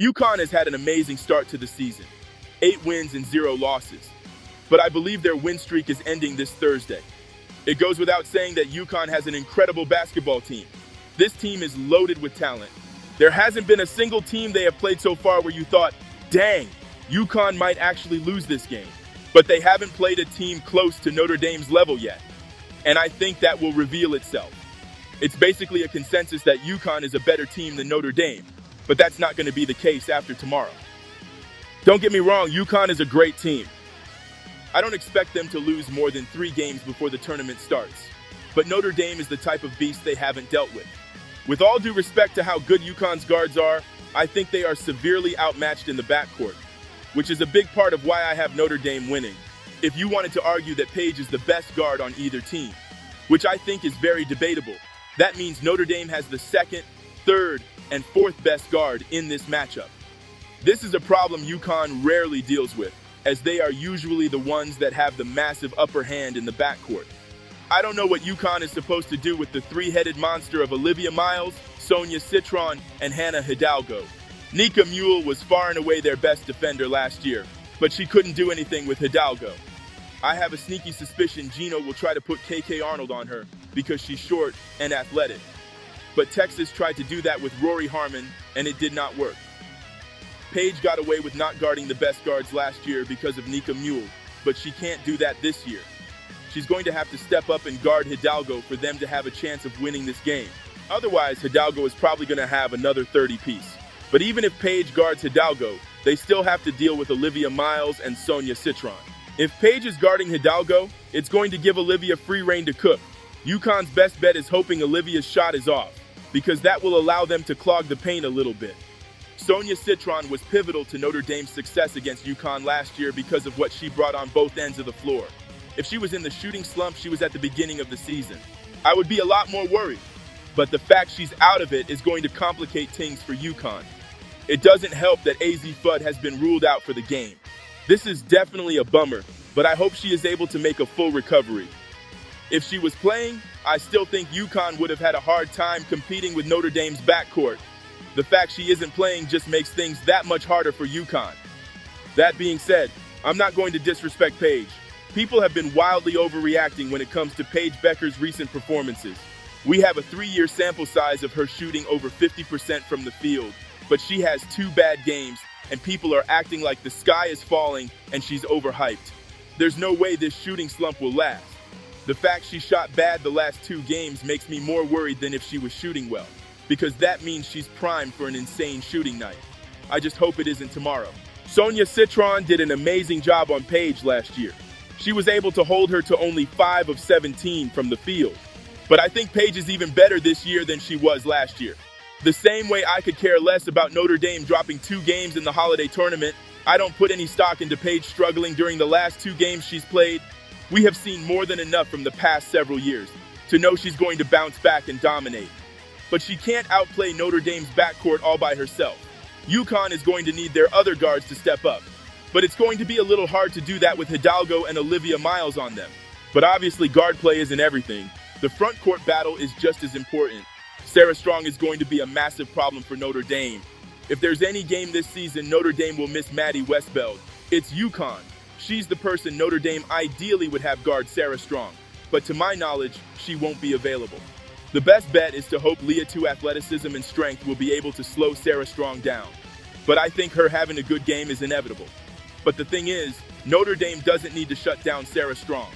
UConn has had an amazing start to the season, 8 wins and 0 losses. But I believe their win streak is ending this Thursday. It goes without saying that UConn has an incredible basketball team. This team is loaded with talent. There hasn't been a single team they have played so far where you thought, dang, UConn might actually lose this game. But they haven't played a team close to Notre Dame's level yet. And I think that will reveal itself. It's basically a consensus that UConn is a better team than Notre Dame, but that's not going to be the case after tomorrow. Don't get me wrong, UConn is a great team. I don't expect them to lose more than 3 games before the tournament starts, but Notre Dame is the type of beast they haven't dealt with. With all due respect to how good UConn's guards are, I think they are severely outmatched in the backcourt, which is a big part of why I have Notre Dame winning. If you wanted to argue that Paige is the best guard on either team, which I think is very debatable, that means Notre Dame has the second, third, and fourth best guard in this matchup. This is a problem UConn rarely deals with, as they are usually the ones that have the massive upper hand in the backcourt. I don't know what UConn is supposed to do with the 3-headed monster of Olivia Miles, Sonia Citron, and Hannah Hidalgo. Nika Mule was far and away their best defender last year, but she couldn't do anything with Hidalgo. I have a sneaky suspicion Gino will try to put KK Arnold on her because she's short and athletic. But Texas tried to do that with Rory Harmon, and it did not work. Paige got away with not guarding the best guards last year because of Nika Mule, but she can't do that this year. She's going to have to step up and guard Hidalgo for them to have a chance of winning this game. Otherwise, Hidalgo is probably going to have another 30-piece. But even if Paige guards Hidalgo, they still have to deal with Olivia Miles and Sonia Citron. If Paige is guarding Hidalgo, it's going to give Olivia free reign to cook. UConn's best bet is hoping Olivia's shot is off, because that will allow them to clog the paint a little bit. Sonia Citron was pivotal to Notre Dame's success against UConn last year because of what she brought on both ends of the floor. If she was in the shooting slump she was at the beginning of the season, I would be a lot more worried. But the fact she's out of it is going to complicate things for UConn. It doesn't help that AZ Fudd has been ruled out for the game. This is definitely a bummer, but I hope she is able to make a full recovery. If she was playing, I still think UConn would have had a hard time competing with Notre Dame's backcourt. The fact she isn't playing just makes things that much harder for UConn. That being said, I'm not going to disrespect Paige. People have been wildly overreacting when it comes to Paige Bueckers' recent performances. We have a 3-year sample size of her shooting over 50% from the field, but she has 2 bad games, and people are acting like the sky is falling and she's overhyped. There's no way this shooting slump will last. The fact she shot bad the last 2 games makes me more worried than if she was shooting well, because that means she's primed for an insane shooting night. I just hope it isn't tomorrow. Sonia Citron did an amazing job on Paige last year. She was able to hold her to only 5 of 17 from the field. But I think Paige is even better this year than she was last year. The same way I could care less about Notre Dame dropping 2 games in the holiday tournament, I don't put any stock into Paige struggling during the last 2 games she's played. We have seen more than enough from the past several years to know she's going to bounce back and dominate. But she can't outplay Notre Dame's backcourt all by herself. UConn is going to need their other guards to step up. But it's going to be a little hard to do that with Hidalgo and Olivia Miles on them. But obviously guard play isn't everything. The front court battle is just as important. Sarah Strong is going to be a massive problem for Notre Dame. If there's any game this season Notre Dame will miss Maddie Westbeld, it's UConn. She's the person Notre Dame ideally would have guard Sarah Strong, but to my knowledge, she won't be available. The best bet is to hope Leah 2 athleticism and strength will be able to slow Sarah Strong down. But I think her having a good game is inevitable. But the thing is, Notre Dame doesn't need to shut down Sarah Strong.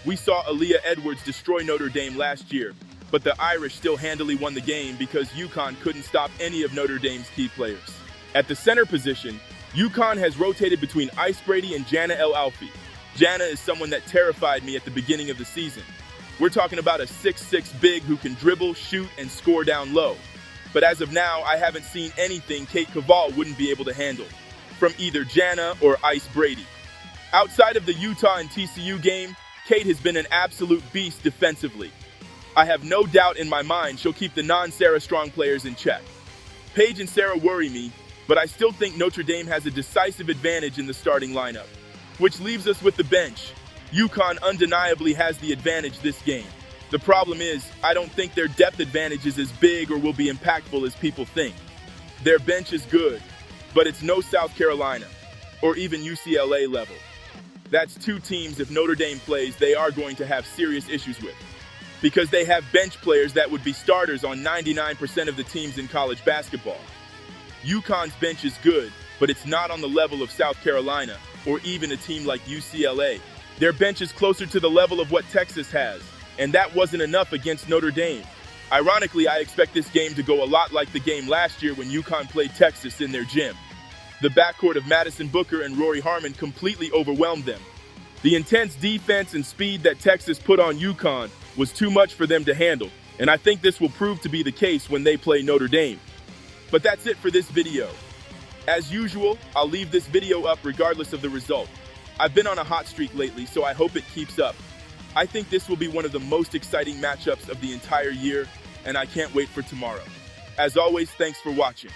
We saw Aaliyah Edwards destroy Notre Dame last year, but the Irish still handily won the game because UConn couldn't stop any of Notre Dame's key players. At the center position, UConn has rotated between Ice Brady and Jana El Alfi. Jana is someone that terrified me at the beginning of the season. We're talking about a 6'6" big who can dribble, shoot, and score down low. But as of now, I haven't seen anything Kate Caval wouldn't be able to handle from either Jana or Ice Brady. Outside of the Utah and TCU game, Kate has been an absolute beast defensively. I have no doubt in my mind she'll keep the non-Sarah Strong players in check. Paige and Sarah worry me, but I still think Notre Dame has a decisive advantage in the starting lineup, which leaves us with the bench. UConn undeniably has the advantage this game. The problem is, I don't think their depth advantage is as big or will be impactful as people think. Their bench is good. But it's no South Carolina, or even UCLA level. That's two teams, if Notre Dame plays, they are going to have serious issues with. Because they have bench players that would be starters on 99% of the teams in college basketball. UConn's bench is good, but it's not on the level of South Carolina, or even a team like UCLA. Their bench is closer to the level of what Texas has, and that wasn't enough against Notre Dame. Ironically, I expect this game to go a lot like the game last year when UConn played Texas in their gym. The backcourt of Madison Booker and Rory Harmon completely overwhelmed them. The intense defense and speed that Texas put on UConn was too much for them to handle, and I think this will prove to be the case when they play Notre Dame. But that's it for this video. As usual, I'll leave this video up regardless of the result. I've been on a hot streak lately, so I hope it keeps up. I think this will be one of the most exciting matchups of the entire year, and I can't wait for tomorrow. As always, thanks for watching.